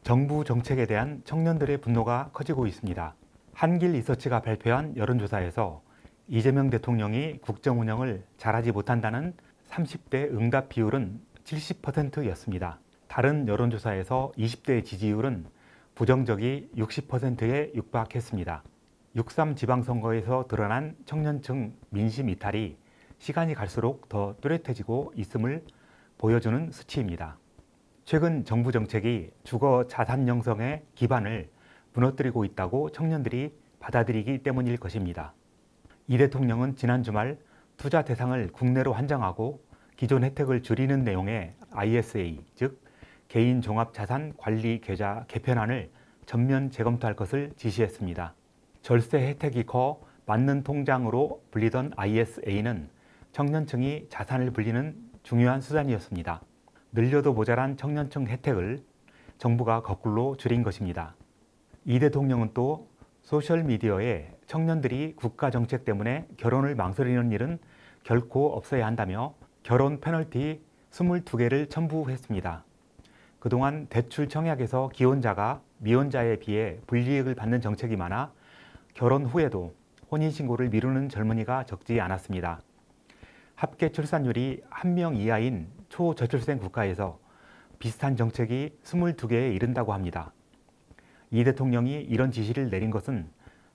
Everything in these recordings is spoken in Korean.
정부 정책에 대한 청년들의 분노가 커지고 있습니다. 한길 리서치가 발표한 여론조사에서 이재명 대통령이 국정 운영을 잘하지 못한다는 30대 응답 비율은 70%였습니다. 다른 여론조사에서 20대 지지율은 부정적이 60%에 육박했습니다. 6.3 지방선거에서 드러난 청년층 민심 이탈이 시간이 갈수록 더 뚜렷해지고 있음을 보여주는 수치입니다. 최근 정부 정책이 주거 자산 형성의 기반을 무너뜨리고 있다고 청년들이 받아들이기 때문일 것입니다. 이 대통령은 지난 주말 투자 대상을 국내로 한정하고 기존 혜택을 줄이는 내용의 ISA, 즉 개인 종합자산 관리 계좌 개편안을 전면 재검토할 것을 지시했습니다. 절세 혜택이 커 맞는 통장으로 불리던 ISA는 청년층이 자산을 불리는 중요한 수단이었습니다. 늘려도 모자란 청년층 혜택을 정부가 거꾸로 줄인 것입니다. 이 대통령은 또 소셜미디어에 청년들이 국가 정책 때문에 결혼을 망설이는 일은 결코 없어야 한다며 결혼 페널티 22개를 첨부했습니다. 그동안 대출 청약에서 기혼자가 미혼자에 비해 불이익을 받는 정책이 많아 결혼 후에도 혼인신고를 미루는 젊은이가 적지 않았습니다. 합계 출산율이 1명 이하인 초저출생 국가에서 비슷한 정책이 22개에 이른다고 합니다. 이 대통령이 이런 지시를 내린 것은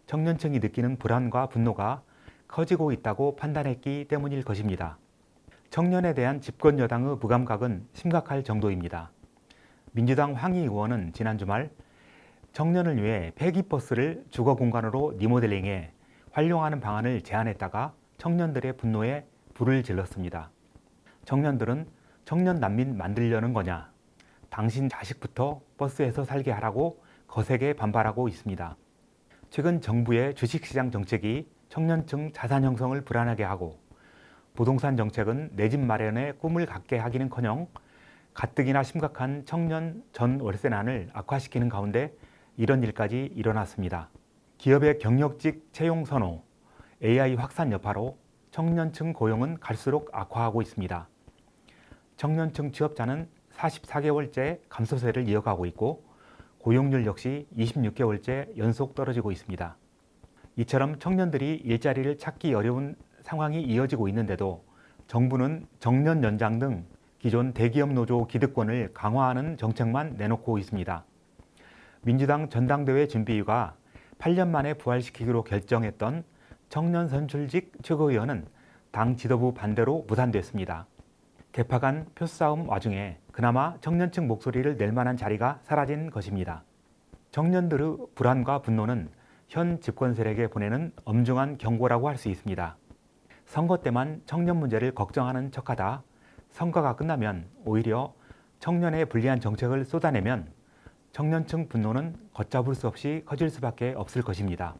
청년층이 느끼는 불안과 분노가 커지고 있다고 판단했기 때문일 것입니다. 청년에 대한 집권 여당의 무감각은 심각할 정도입니다. 민주당 황희 의원은 지난 주말 청년을 위해 폐기버스를 주거 공간으로 리모델링해 활용하는 방안을 제안했다가 청년들의 분노에 불을 질렀습니다. 청년들은 청년 난민 만들려는 거냐, 당신 자식부터 버스에서 살게 하라고 거세게 반발하고 있습니다. 최근 정부의 주식시장 정책이 청년층 자산 형성을 불안하게 하고 부동산 정책은 내 집 마련에 꿈을 갖게 하기는커녕 가뜩이나 심각한 청년 전 월세난을 악화시키는 가운데 이런 일까지 일어났습니다. 기업의 경력직 채용 선호, AI 확산 여파로 청년층 고용은 갈수록 악화하고 있습니다. 청년층 취업자는 44개월째 감소세를 이어가고 있고 고용률 역시 26개월째 연속 떨어지고 있습니다. 이처럼 청년들이 일자리를 찾기 어려운 상황이 이어지고 있는데도 정부는 정년 연장 등 기존 대기업 노조 기득권을 강화하는 정책만 내놓고 있습니다. 민주당 전당대회 준비위가 8년 만에 부활시키기로 결정했던 청년 선출직 최고위원은 당 지도부 반대로 무산됐습니다. 개파 간 표싸움 와중에 그나마 청년층 목소리를 낼 만한 자리가 사라진 것입니다. 청년들의 불안과 분노는 현 집권 세력에 보내는 엄중한 경고라고 할 수 있습니다. 선거 때만 청년 문제를 걱정하는 척하다 선거가 끝나면 오히려 청년에 불리한 정책을 쏟아내면 청년층 분노는 걷잡을 수 없이 커질 수밖에 없을 것입니다.